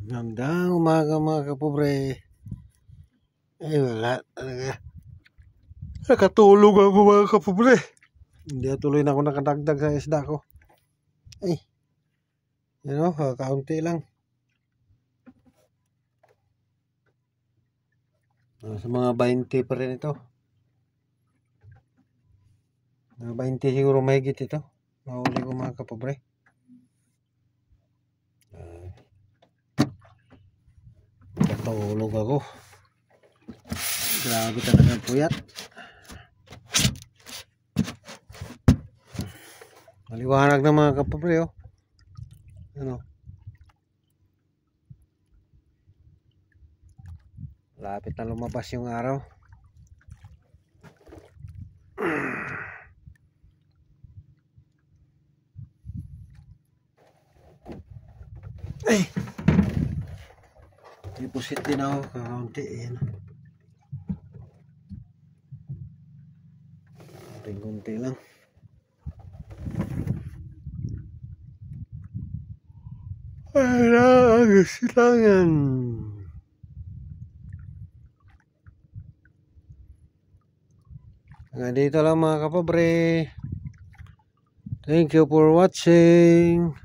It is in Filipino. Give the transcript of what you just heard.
Magandang umaga mga kapobre. Wala talaga. Nakatulog ako mga kapobre. Hindi tuloy na ako nakadagdag sa isda ko. Kaunti lang. Sa mga 20 pa rin ito. Mga 20 siguro mahigit ito. Mahuli ko mga kapobre. Nakatulog ako. Grabe talaga puyat. Maliwanag na mga kapobre, oh. Lapit na lumabas yung araw. Deposit din ako kakaunti. Kunti lang. Silangan. Dito lang mga kapobre. Thank you for watching.